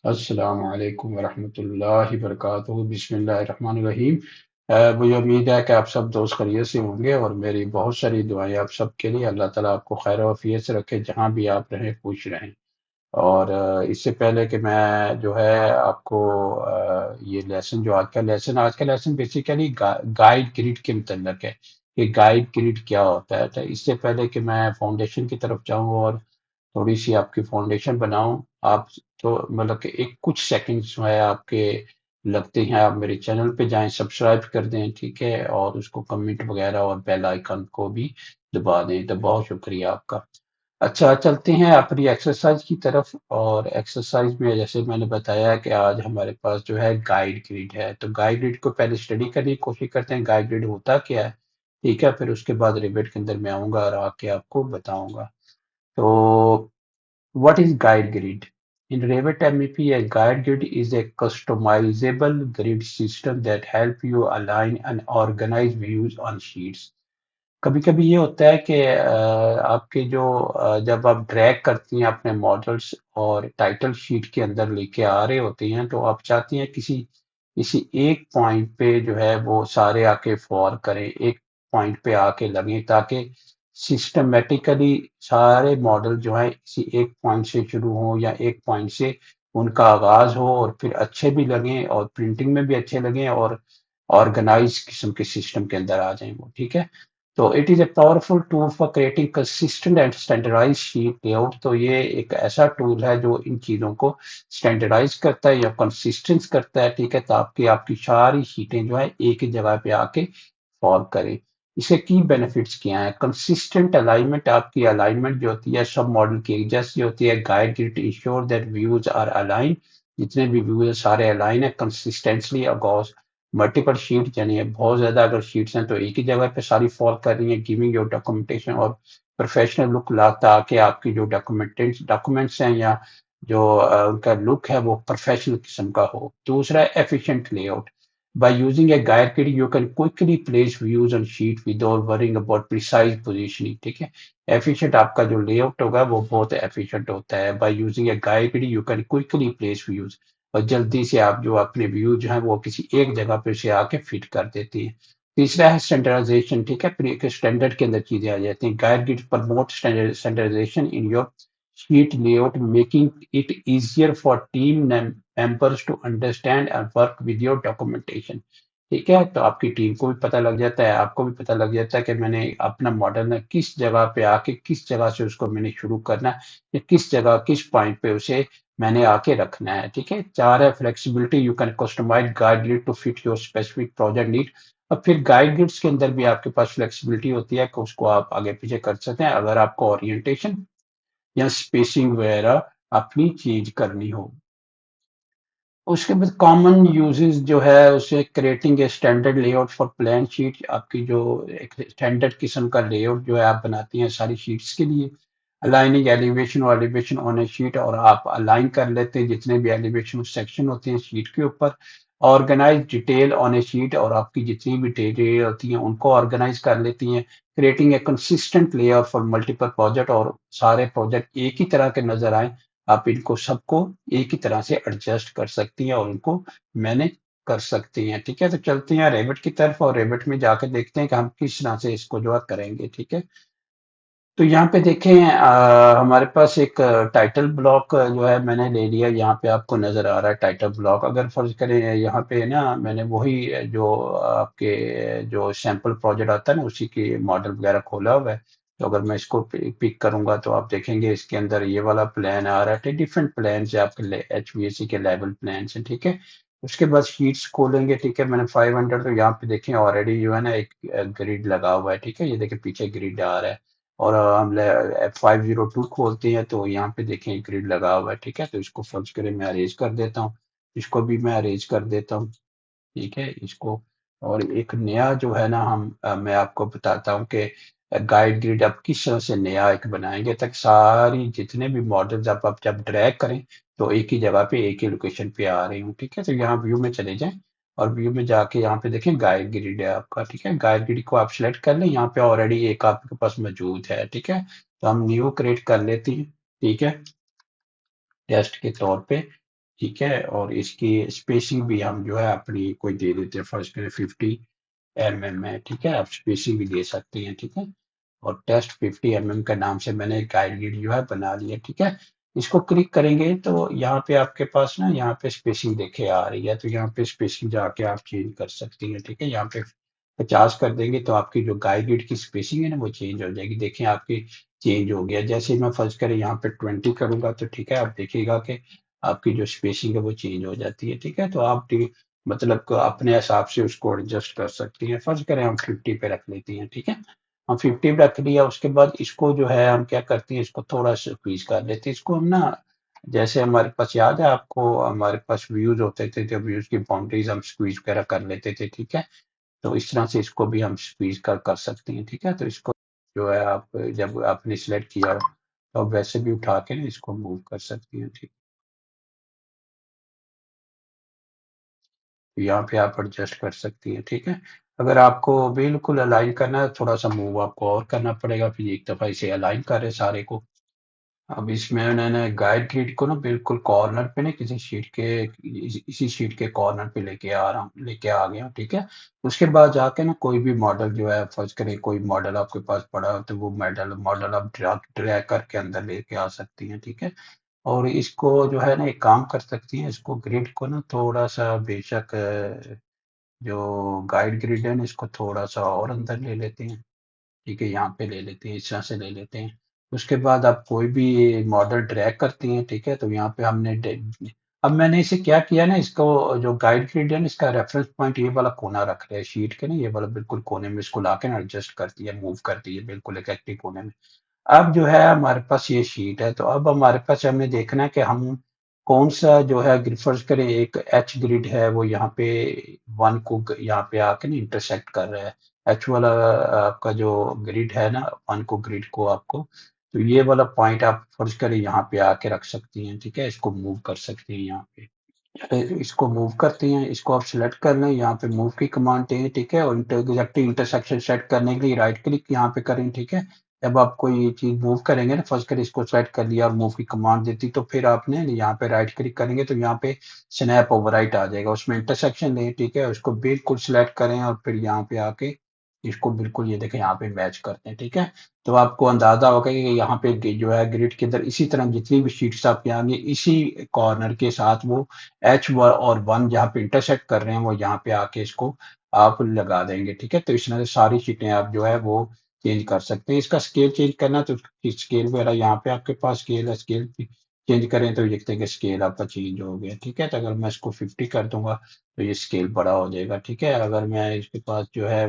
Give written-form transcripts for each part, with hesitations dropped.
अस्सलामु अलैकुम वरहमतुल्लाहि वबरकातुहू बिस्मिल्लाहिर्रहमानिर्रहीम। मुझे उम्मीद है कि आप सब दोस्त खैरियत से होंगे और मेरी बहुत सारी दुआएं आप सब के लिए। अल्लाह ताला आपको खैर वफियत से रखे जहाँ भी आप रहें, खुश रहें। और इससे पहले कि मैं जो है आपको ये लेसन जो आज का लेसन बेसिकली गाइड ग्रिड के मतलब है कि गाइड ग्रिड क्या होता है। तो इससे पहले कि मैं फाउंडेशन की तरफ जाऊं और थोड़ी सी आपकी फाउंडेशन बनाऊं, आप तो मतलब कि एक कुछ सेकंड्स जो है आपके लगते हैं, आप मेरे चैनल पे जाएं, सब्सक्राइब कर दें, ठीक है, और उसको कमेंट वगैरह और बेल आइकन को भी दबा दें। तो बहुत शुक्रिया आपका। अच्छा, चलते हैं अपनी एक्सरसाइज की तरफ। और एक्सरसाइज में जैसे मैंने बताया कि आज हमारे पास जो है गाइड ग्रिड है, तो गाइड ग्रिड को पहले स्टडी करने की कोशिश करते हैं, गाइड ग्रिड होता क्या है। ठीक है, फिर उसके बाद रिविट के अंदर मैं आऊंगा और आके आपको बताऊंगा। तो what is guide grid? In Revit MEP, a guide grid is a customizable grid system that help you align and organize views on sheets. कभी कभी ये होता है कि आपके जो जब आप ड्रैग करती हैं अपने मॉडल्स और टाइटल शीट के अंदर लेके आ रहे होते हैं, तो आप चाहती हैं किसी किसी एक पॉइंट पे जो है वो सारे आके फॉर करें, एक पॉइंट पे आके लगे, ताकि सिस्टमेटिकली सारे मॉडल जो है किसी एक पॉइंट से शुरू हो या एक पॉइंट से उनका आगाज हो और फिर अच्छे भी लगें और प्रिंटिंग में भी अच्छे लगें और ऑर्गेनाइज किस्म के सिस्टम के अंदर आ जाएं वो। ठीक है, तो it is a powerful tool for creating consistent and standardise sheet layout. तो ये एक ऐसा टूल है जो इन चीजों को स्टैंडर्डाइज करता है या कंसिस्टेंस करता है। ठीक है, ताकि आपकी सारी शीटें जो है एक ही जगह पे आके फॉल करें। इसके की बेनिफिट्स क्या हैं? कंसिस्टेंट अलाइनमेंट, आपकी अलाइनमेंट जो होती है सब मॉडल की एक जैसी होती है। Guide it ensure that views are align, जितने भी व्यूज है सारे अलाइन है कंसिस्टेंटली अक्रॉस मल्टीपल शीट। यानी बहुत ज्यादा अगर शीट्स हैं तो एक ही जगह पे सारी फॉल कर रही है, गिविंग योर डॉक्यूमेंटेशन और प्रोफेशनल लुक लाता कि आपकी जो डॉक्यूमेंट्स हैं या जो उनका लुक है वो प्रोफेशनल किस्म का हो। दूसरा है efficient layout. By using a guide kit, you can quickly place views on sheet without worrying about precise positioning. ठीक है, एफिशिएंट आपका जो लेआउट होगा वो बहुत एफिशिएंट होता है। By using a guide kit you can quickly place views, और जल्दी से आप जो अपने व्यू जो है वो किसी एक जगह पे से आके फिट कर देती हैं। तीसरा है स्टैंडर्डाइजेशन। ठीक है, फिर एक स्टैंडर्ड के अंदर चीजें आ जाती हैं। Guide kit promote standardisation in your sheet layout, making it easier for team members to understand and work with your documentation. ठीक है, तो आपकी टीम को भी पता लग जाता है, आपको भी पता लग जाता है कि मैंने अपना मॉडल ना किस जगह पे आके किस जगह से उसको मैंने शुरू करना है या किस जगह किस पॉइंट पे उसे मैंने आके रखना है। ठीक है, चार है flexibility. You can customise guide grid to fit your specific project need. अब फिर गाइड गिड्स के अंदर भी आपके पास फ्लेक्सिबिलिटी होती है कि उसको आप आगे पीछे कर सकते हैं अगर आपको ओरिएंटेशन या स्पेसिंग वगैरह अपनी चीज करनी हो। उसके बाद कॉमन यूजेस जो है उसे creating a standard layout for plan sheet. आपकी जो एक स्टैंडर्ड किस्म का लेआउट जो है आप बनाती हैं सारी शीट्स के लिए। अलाइनिंग एलिवेशन और एलिवेशन ऑन ए शीट, और आप अलाइन कर लेते हैं जितने भी एलिवेशन सेक्शन होते हैं शीट के ऊपर। Organise detail on a sheet, और आपकी जितनी भी डिटेल होती हैं उनको ऑर्गेनाइज कर लेती हैं। Creating a consistent layout for multiple project, और सारे प्रोजेक्ट एक ही तरह के नजर आए, आप इनको सबको एक ही तरह से एडजस्ट कर सकती हैं और उनको मैनेज कर सकती हैं। ठीक है, तो चलते हैं रेविट की तरफ और रेविट में जाकर देखते हैं कि हम किस तरह से इसको जो है करेंगे। ठीक है, तो यहाँ पे देखें हमारे पास एक टाइटल ब्लॉक जो है मैंने ले लिया। यहाँ पे आपको नजर आ रहा है टाइटल ब्लॉक। अगर फर्ज करें यहाँ पे ना मैंने वही जो आपके जो सैंपल प्रोजेक्ट आता है ना उसी की मॉडल वगैरह खोला हुआ है। तो अगर मैं इसको पिक करूंगा तो आप देखेंगे इसके अंदर ये वाला प्लान आ रहा है। डिफरेंट प्लान है आपके HVAC के लेवल प्लान है। ठीक है, उसके बाद शीट्स खोलेंगे। ठीक है, मैंने 500, तो यहाँ पे देखें ऑलरेडी जो है ना एक ग्रिड लगा हुआ है। ठीक है, ये देखिए पीछे ग्रिड आ रहा है। और हम 502 खोलते हैं तो यहाँ पे देखें ग्रिड लगा हुआ है। ठीक है, तो इसको फर्ज करें मैं अरेंज कर देता हूँ, इसको भी मैं अरेंज कर देता हूँ। ठीक है, इसको और एक नया जो है ना मैं आपको बताता हूँ कि गाइड ग्रिड आप किस तरह से नया एक बनाएंगे ताकि सारी जितने भी मॉडल्स आप जब ड्रैग करें तो एक ही जगह पे एक ही लोकेशन पे आ रही हूँ। ठीक है, तो यहाँ व्यू में चले जाएं और व्यू में जाके यहाँ पे देखें गाइड ग्रिड है आपका। ठीक है, गाइड ग्रिड को आप सिलेक्ट कर लें, यहाँ पे ऑलरेडी एक आपके पास मौजूद है। ठीक है, तो हम न्यू क्रिएट कर लेते हैं। ठीक है, टेस्ट के तौर पे ठीक है, और इसकी स्पेसिंग भी हम जो है अपनी कोई दे देते हैं, फर्स्ट करें 50 mm में, ठीक है, आप स्पेसिंग भी दे सकते हैं, ठीक है। और टेस्ट 50 mm के नाम से मैंने गाइड गिड जो है बना लिया, ठीक है। इसको क्लिक करेंगे तो यहाँ पे आपके पास ना, यहाँ पे स्पेसिंग देखे आ रही है, तो यहाँ पे स्पेसिंग जाके आप चेंज कर सकती हैं, ठीक है। यहाँ पे 50 कर देंगे तो आपकी जो गाइड गिड की स्पेसिंग है ना वो चेंज हो जाएगी। देखिए आपकी चेंज हो गया। जैसे ही मैं फर्ज करें यहाँ पे 20 करूंगा तो ठीक है, आप देखिएगा कि आपकी जो स्पेसिंग है वो चेंज हो जाती है, ठीक है। तो आप मतलब अपने हिसाब से उसको एडजस्ट कर सकती हैं। फर्ज करें हम 50 पे रख लेती हैं, ठीक है। हम 50 पे रख लिया, उसके बाद इसको जो है हम क्या करते हैं, इसको थोड़ा सा स्क्वीज कर लेते हैं। इसको हम ना, जैसे हमारे पास याद है आपको, हमारे पास व्यूज होते थे तो व्यूज की बाउंड्रीज हम स्क्वीज वगैरह कर लेते थे, ठीक है। तो इस तरह से इसको भी हम स्क्वीज कर सकते हैं, ठीक है। तो इसको जो है आप जब आपने सिलेक्ट किया तो आप वैसे भी उठा के ना इसको मूव कर सकती हैं, ठीक। यहाँ पे आप एडजस्ट कर सकती हैं, ठीक है। अगर आपको बिल्कुल अलाइन करना है, थोड़ा सा मूव आपको और करना पड़ेगा, फिर एक दफा इसे अलाइन करें सारे को। अब इसमें मैंने गाइड ग्रिड को ना बिल्कुल कॉर्नर पे ना, किसी शीट के इसी शीट के कॉर्नर पे लेके आ गया हूँ, ठीक है। उसके बाद जाके ना कोई भी मॉडल जो है, फर्ज करें कोई मॉडल आपके पास पड़ा हो तो वो मॉडल मॉडल आप ड्रैग करके अंदर लेके आ सकती हैं, ठीक है। और इसको जो है ना एक काम कर सकती हैं, इसको ग्रिड को ना थोड़ा सा बेशक जो गाइड ग्रिड है ना इसको थोड़ा सा और अंदर ले लेते हैं, ठीक है। यहाँ पे ले लेते हैं, इस तरह से ले लेते हैं। उसके बाद आप कोई भी मॉडल ड्रैग करती हैं, ठीक है। तो यहाँ पे अब मैंने इसे क्या किया ना, इसको जो गाइड ग्रिड है ना इसका रेफरेंस पॉइंट ये वाला कोना रख लिया है शीट के ना, ये वाला बिल्कुल कोने में इसको लाके ना एडजस्ट कर दिया, मूव कर दिया बिल्कुल एक एक्टिव कोने में। अब जो है हमारे पास ये शीट है, तो अब हमारे पास हमें देखना है कि हम कौन सा जो है फर्ज करें एक एच ग्रिड है वो यहाँ पे वन को यहाँ पे आके ना इंटरसेक्ट कर रहा है। एच वाला आपका जो ग्रिड है ना, वन को ग्रिड को आपको, तो ये वाला पॉइंट आप फर्ज करें यहाँ पे आके रख सकती हैं, ठीक है। इसको मूव कर सकती हैं यहाँ पे। इसको मूव करते हैं, इसको आप सिलेक्ट कर लें, यहाँ पे मूव की कमांड दें, ठीक है। और एग्जैक्टिव इंटरसेक्शन सेट करने के लिए राइट क्लिक यहाँ पे करें, ठीक है। जब आप कोई चीज मूव करेंगे ना, फर्स्ट कर इसको सेलेक्ट कर लिया और मूव की कमांड देती, तो फिर आपने यहाँ पे राइट क्लिक करेंगे तो यहाँ पे स्नैप ओवरराइट आ जाएगा, उसमें इंटरसेक्शन लें, ठीक है। उसको बिल्कुल सिलेक्ट करें और फिर यहाँ पे आके इसको बिल्कुल ये देखें यहाँ पे मैच करते हैं, ठीक है। तो आपको अंदाजा होगा कि यहाँ पे जो है ग्रिड के अंदर इसी तरह जितनी भी शीट्स आपके आएंगे इसी कॉर्नर के साथ वो और वन जहाँ पे इंटरसेक्ट कर रहे हैं वो यहाँ पे आके इसको आप लगा देंगे, ठीक है। तो इस तरह से सारी चीजें आप जो है वो चेंज कर सकते हैं। इसका स्केल चेंज करना तो स्केल वगैरह यहाँ पे आपके पास स्केल है, स्केल चेंज करें तो देखते हैं कि स्केल आपका चेंज हो गया, ठीक है। तो अगर मैं इसको 50 कर दूंगा तो ये स्केल बड़ा हो जाएगा, ठीक है। अगर मैं इसके पास जो है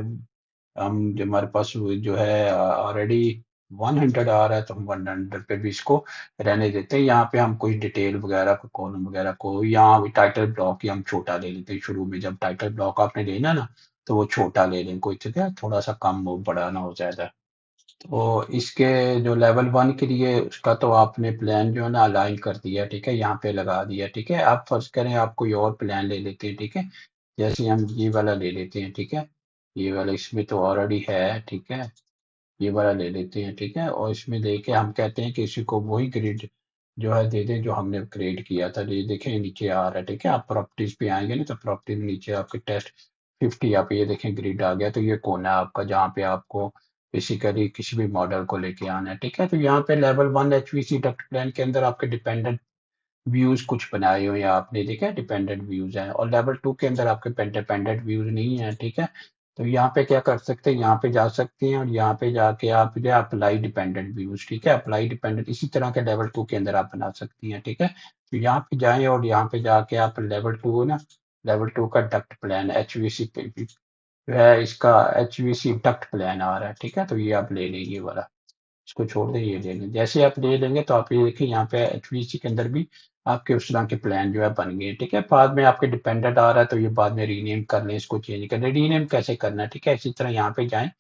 हम जो हमारे पास जो है ऑलरेडी 100 आ रहा है तो हम 100 पे भी इसको रहने देते हैं। यहाँ पे हम कोई डिटेल वगैरह को कॉलम वगैरह को, यहाँ टाइटल ब्लॉक ही हम छोटा ले लेते हैं शुरू में, जब टाइटल ब्लॉक आपने लेना ना तो वो छोटा ले लें, कोई ठीक है, थोड़ा सा कम हो, बड़ा ना हो ज्यादा। तो इसके जो लेवल वन के लिए उसका तो आपने प्लान जो है ना अलाइन कर दिया, ठीक है, यहाँ पे लगा दिया, ठीक है। आप फर्ज करें आप कोई और प्लान ले लेते हैं, ठीक है। जैसे हम ये वाला ले लेते हैं, ठीक है। ये वाला इसमें तो ऑलरेडी है, ठीक है। ये वाला ले लेते हैं, ठीक है। और इसमें लेके हम कहते हैं कि इसी को वही ग्रिड जो है दे दें जो हमने क्रिएट किया था। ये देखें नीचे आ रहा है, ठीक है। आप प्रॉपर्टीज पे आएंगे ना तो प्रॉपर्टीज नीचे आपके टेस्ट 50 आप ये देखें ग्रिड आ गया, तो ये कोना है आपका जहाँ पे आपको बेसिकली किसी भी मॉडल को लेके आना है, ठीक है। तो यहाँ पे level one HVC duct plan के अंदर आपके डिपेंडेंट व्यूज कुछ बनाए हुए हैं आपने, देखा डिपेंडेंट व्यूज हैं, और लेवल टू के अंदर आपके डिपेंडेंट व्यूज नहीं है, ठीक है। तो यहाँ पे क्या कर सकते हैं, यहाँ पे जा सकते हैं और यहाँ पे जाके आप जो अप्लाई डिपेंडेंट व्यूज, ठीक है, अप्लाई डिपेंडेंट इसी तरह के लेवल टू के अंदर आप बना सकती हैं, ठीक है। तो यहाँ पे जाएं और यहाँ पे जाके आप लेवल टू ना, लेवल टू का डक्ट प्लान एचवीसी जो है, इसका एचवीसी डक्ट प्लान आ रहा है, ठीक है। तो ये आप ले लेंगे वाला, इसको छोड़ दें, ये ले लें। जैसे आप ले लेंगे तो आप ये देखिए यहाँ पे एचवीसी के अंदर भी आपके उस तरह के प्लान जो है बन गए, ठीक है। बाद में आपके डिपेंडेंट आ रहा है तो ये बाद में रीनेम कर लें, इसको चेंज कर लें। रीनेम कैसे करना है, ठीक है, इसी तरह यहाँ पे जाएं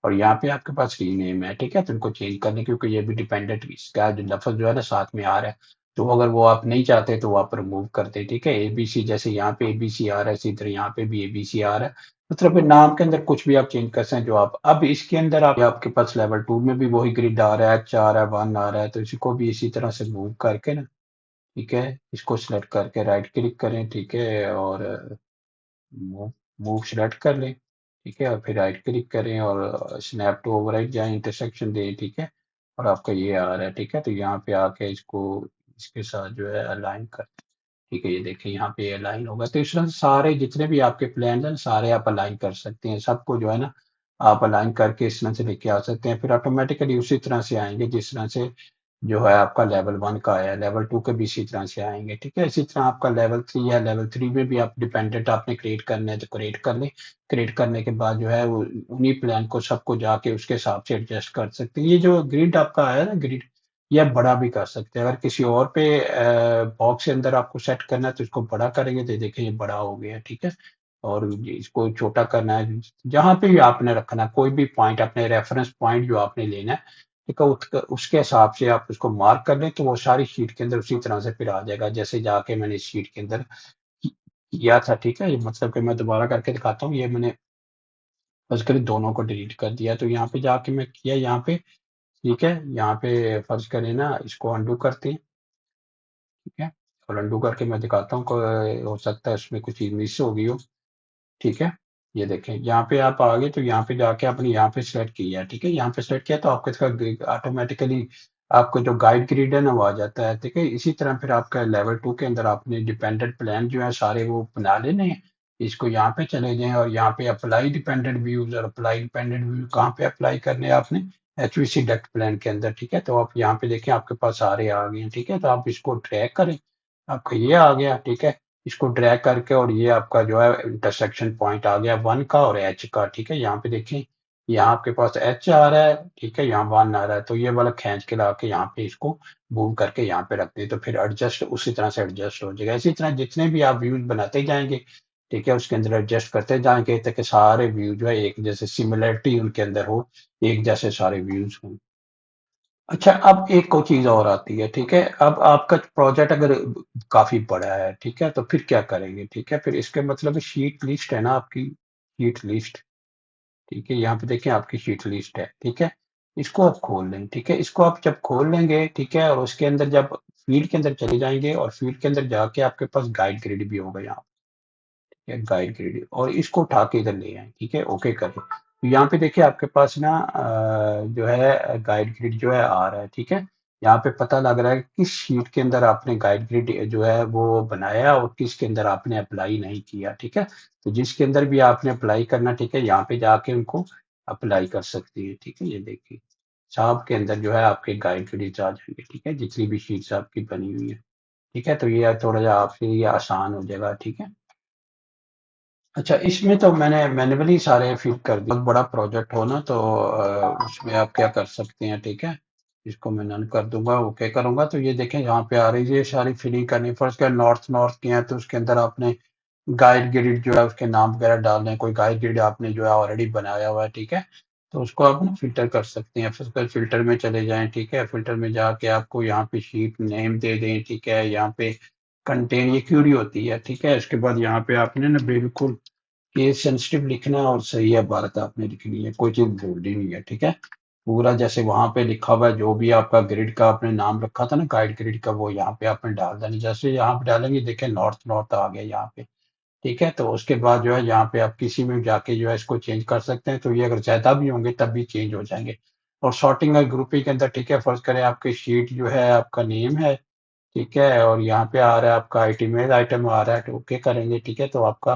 और यहाँ पे आपके पास रीनेम है, ठीक है। तो इनको चेंज कर लें क्योंकि ये भी डिपेंडेंट इसका जो लफ्ज जो है ना साथ में आ रहा है, तो अगर वो आप नहीं चाहते तो वो आप रिमूव करते, ठीक है। एबीसी जैसे यहाँ पे एबीसी आ रहा है, इसी तरह यहाँ पे भी एबीसी आ रहा है। मतलब नाम के अंदर कुछ भी आप चेंज कर सकते हैं जो आप, अब इसके अंदर आप आपके पास लेवल टू में भी वही ग्रिड आ रहा है, एच आ रहा है, वन आ रहा है, तो इसी को भी इसी तरह से मूव करके ना, ठीक है, इसको सिलेक्ट करके राइट क्लिक करें, ठीक है, और मूव मूव सिलेक्ट कर लें, ठीक है, और फिर राइट क्लिक करें और स्नैप टू ओवरराइट जाएं, इंटरसेक्शन दें, ठीक है, और आपका ये आ रहा है, ठीक है, तो यहाँ पे आके इसको इसके साथ जो है अलाइन कर, ठीक है, ये देखिए यहाँ पे अलाइन होगा। तो इस तरह से सारे जितने भी आपके प्लान हैं सारे आप अलाइन कर सकते हैं, सबको जो है ना आप अलाइन करके इस तरह से लेके आ सकते हैं, फिर ऑटोमेटिकली उसी तरह से आएंगे जिस तरह से जो है आपका लेवल 1 का आया, लेवल 2 के भी इसी तरह से आएंगे, ठीक है। इसी तरह आपका लेवल 3 है, लेवल 3 में भी आप डिपेंडेंट आपने क्रिएट करने हैं तो क्रिएट कर लें, क्रिएट करने के बाद जो है वो उन्हीं प्लान को सबको जाके उसके हिसाब से एडजस्ट कर सकते हैं। ये जो ग्रिड आपका आया ना ग्रिड, ये आप बड़ा भी कर सकते हैं, अगर किसी और पे बॉक्स के अंदर आपको सेट करना है तो इसको बड़ा करेंगे तो देखिए ये बड़ा हो गया, ठीक है। और इसको छोटा करना है, जहां पे भी आपने रखना है कोई भी पॉइंट अपने रेफरेंस पॉइंट जो आपने लेना है, ठीक है, उसके हिसाब से आप उसको मार्क कर लें तो वो सारी शीट के अंदर उसी तरह से फिर आ जाएगा जैसे जाके मैंने इस शीट के अंदर किया था, ठीक है। ये मतलब कि मैं दोबारा करके दिखाता हूँ, ये मैंने फर्ज करें दोनों को डिलीट कर दिया, तो यहाँ पे जाके मैं किया यहाँ पे, ठीक है, यहाँ पे फर्ज करें ना इसको अंडू करते हैं, ठीक है, और अंडू करके मैं दिखाता हूँ हो सकता है उसमें कुछ चीज मिस हो गई हो, ठीक है। ये देखें यहाँ पे आप आ गए तो यहाँ पे जाके आपने यहाँ पे सेलेक्ट किया, ठीक है, यहाँ पे सेलेक्ट किया तो आपके इसका ऑटोमेटिकली आपको जो गाइड ग्रिड है ना वो आ जाता है, ठीक है। इसी तरह फिर आपका लेवल 2 के अंदर आपने डिपेंडेंट प्लान जो है सारे वो बना लेने हैं, इसको यहाँ पे चले जाएं और यहाँ पे अप्लाई डिपेंडेंट व्यूज, और अप्लाई डिपेंडेंट व्यू कहाँ पे अप्लाई करने हैं आपने, HVC डक्ट प्लान के अंदर, ठीक है। तो आप यहाँ पे देखें आपके पास सारे आ गए हैं, ठीक है, तो आप इसको ट्रैक करें, आपका ये आ गया, ठीक है। इसको ड्रैग करके और ये आपका जो है इंटरसेक्शन पॉइंट आ गया 1 का और H का, ठीक है। यहाँ पे देखें यहाँ आपके पास H आ रहा है, ठीक है, यहाँ 1 आ रहा है, तो ये वाला खींच के ला के यहाँ पे इसको मूव करके यहाँ पे रख दें तो फिर एडजस्ट उसी तरह से एडजस्ट हो जाएगा। इसी तरह जितने भी आप व्यूज बनाते जाएंगे, ठीक है, उसके अंदर एडजस्ट करते जाएंगे ताकि सारे व्यू जो है एक जैसे सिमिलरिटी उनके अंदर हो, एक जैसे सारे व्यूज हों। अच्छा, अब एक और चीज़ और आती है, ठीक है, अब आपका प्रोजेक्ट अगर काफ़ी बड़ा है, ठीक है, तो फिर क्या करेंगे, ठीक है, फिर इसके मतलब शीट लिस्ट है ना आपकी, शीट लिस्ट, ठीक है, यहाँ पे देखें आपकी शीट लिस्ट है, ठीक है, इसको आप खोल लें, ठीक है, इसको आप जब खोल लेंगे, ठीक है, और उसके अंदर जब फील्ड के अंदर चले जाएंगे और फील्ड के अंदर जाके आपके पास गाइड ग्रिड भी होगा यहाँ, गाइड ग्रिड, और इसको उठा के इधर ले आए, ठीक है, ओके करें। तो यहाँ पे देखिए आपके पास ना जो है गाइड ग्रिड जो है आ रहा है, ठीक है। यहाँ पे पता लग रहा है कि किस शीट के अंदर आपने गाइड ग्रिड जो है वो बनाया और किसके अंदर आपने अप्लाई नहीं किया, ठीक है। तो जिसके अंदर भी आपने अप्लाई करना, ठीक है, यहाँ पे जाके उनको अप्लाई कर सकती है, ठीक है। ये देखिए साहब के अंदर जो है आपके गाइड ग्रिड आ जाएंगे, ठीक है, जितनी भी शीट्स आपकी बनी हुई है, ठीक है। तो ये थोड़ा सा आपके लिए आसान हो जाएगा, ठीक है। अच्छा, इसमें तो मैंने मैन्युअली सारे फिल कर दिए, बहुत बड़ा प्रोजेक्ट हो ना तो उसमें आप क्या कर सकते हैं, ठीक है, इसको मैं नन कर दूंगा, ओके करूंगा, तो ये देखें यहाँ पे आ रही है ये सारी फिलिंग करनी। फर्स्ट क्या नॉर्थ नॉर्थ के हैं तो उसके अंदर आपने गाइड ग्रिड जो है उसके नाम वगैरह डालने हैं, कोई गाइड ग्रिड आपने जो है ऑलरेडी बनाया हुआ है, ठीक है, तो उसको आप ना फिल्टर कर सकते हैं। फिर फिल्टर में चले जाएं, ठीक है, फिल्टर में जाके आपको यहाँ पे शीट नेम दे दें, ठीक है, यहाँ पे कंटेन ये क्यूरी होती है, ठीक है, इसके बाद यहाँ पे आपने ना बिल्कुल केस सेंसिटिव लिखना है और सही इबारत आपने लिखनी है, कोई चीज भूलनी नहीं है, ठीक है। पूरा जैसे वहां पे लिखा हुआ है जो भी आपका ग्रिड का आपने नाम रखा था ना गाइड ग्रिड का, वो यहाँ पे आपने डाल देना। जैसे यहाँ पे डालेंगे देखें नॉर्थ नॉर्थ आ गया यहाँ पे, ठीक है। तो उसके बाद जो है यहाँ पे आप किसी में जाके जो है इसको चेंज कर सकते हैं, तो ये अगर ज्यादा भी होंगे तब भी चेंज हो जाएंगे। और सॉर्टिंग और ग्रुपिंग के अंदर, ठीक है, फर्ज करें आपकी शीट जो है आपका नेम है, ठीक है, और यहाँ पे आ रहा है आपका आइटमेज आइटम आ रहा है, तो ओके करेंगे, ठीक है, तो आपका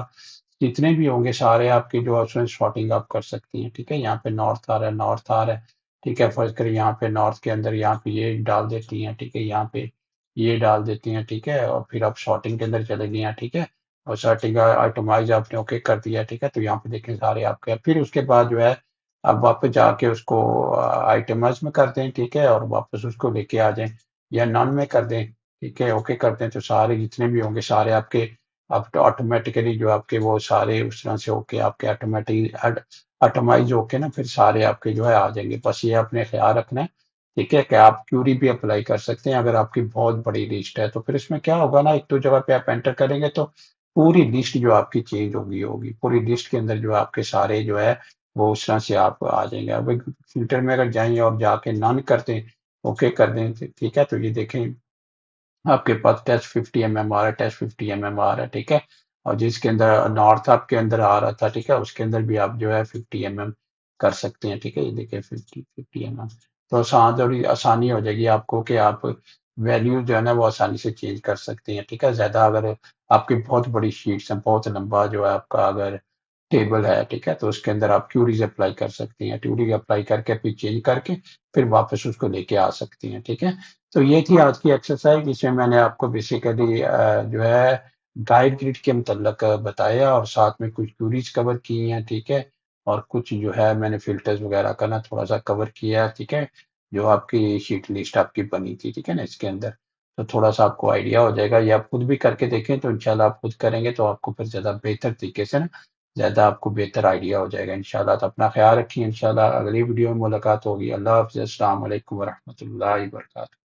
जितने भी होंगे सारे आपके जो ऑप्शन शॉर्टिंग आप कर सकती हैं, ठीक है। यहाँ पे नॉर्थ आ रहा है, नॉर्थ आ रहा है, ठीक है, फर्ज करें यहाँ पे नॉर्थ के अंदर यहाँ पे ये डाल देती हैं, ठीक है, यहाँ पे ये डाल देती हैं, ठीक है, और फिर आप शॉर्टिंग के अंदर चले गए हैं, ठीक है, और शॉर्टिंग आइटमाइज आपने ओके कर दिया, ठीक है, तो यहाँ पे देखें सारे आपके। फिर उसके बाद जो है अब वापस जाके उसको आइटमाइज में कर दें, ठीक है, और वापस उसको लेके आ जाएं या नॉन में कर दें, ठीक है, ओके करते हैं, तो सारे जितने भी होंगे सारे आपके आप ऑटोमेटिकली जो आपके वो सारे उस तरह से होके आपके ऑटोमेटिक ऑटोमाइज होके ना फिर सारे आपके जो है आ जाएंगे। बस ये अपने ख्याल रखना है, ठीक है, कि आप क्यूरी भी अप्लाई कर सकते हैं अगर आपकी बहुत बड़ी लिस्ट है, तो फिर इसमें क्या होगा ना, एक दो जगह पे आप एंटर करेंगे तो पूरी लिस्ट जो आपकी चेंज होगी पूरी लिस्ट के अंदर जो आपके सारे जो है वो उस तरह से आप आ जाएंगे। अब फिल्टर में अगर जाएं और जाके नन कर दें, ओके कर दें, ठीक है, तो ये देखें आपके पास टेस्ट 50 mm आ रहा है, टेस्ट 50 mm आ रहा है, ठीक है। और जिसके अंदर नॉर्थ आपके अंदर आ रहा था, ठीक है, उसके अंदर भी आप जो है 50 mm कर सकते हैं, ठीक है। ये देखिए 50 mm, तो आसान, थोड़ी आसानी हो जाएगी आपको कि आप वैल्यू जो है ना वो आसानी से चेंज कर सकते हैं, ठीक है। ज्यादा अगर आपकी बहुत बड़ी शीट्स हैं, बहुत लंबा जो है आपका अगर टेबल है, ठीक है, तो उसके अंदर आप क्यूरीज अप्लाई कर सकती हैं, क्यूरी अप्लाई करके फिर चेंज करके फिर वापस उसको लेके आ सकती हैं, ठीक है। तो ये थी आज की एक्सरसाइज, जिसमें मैंने आपको बेसिकली जो है गाइड ग्रिड के मतलब बताया, और साथ में कुछ क्यूरीज कवर की हैं, ठीक है। और कुछ जो है मैंने फिल्टर्स वगैरह का ना थोड़ा सा कवर किया है, ठीक है, जो आपकी शीट लिस्ट आपकी बनी थी, ठीक है ना, इसके अंदर। तो थोड़ा सा आपको आइडिया हो जाएगा, या आप खुद भी करके देखें, तो इंशाल्लाह आप खुद करेंगे तो आपको फिर ज्यादा बेहतर तरीके से ना, ज्यादा आपको बेहतर आइडिया हो जाएगा इंशाल्लाह। तो अपना ख्याल रखिए, इंशाल्लाह अगली वीडियो में मुलाकात होगी। अल्लाह हाफ़िज़, अस्सलाम वालेकुम व रहमतुल्लाहि व बरकातहू।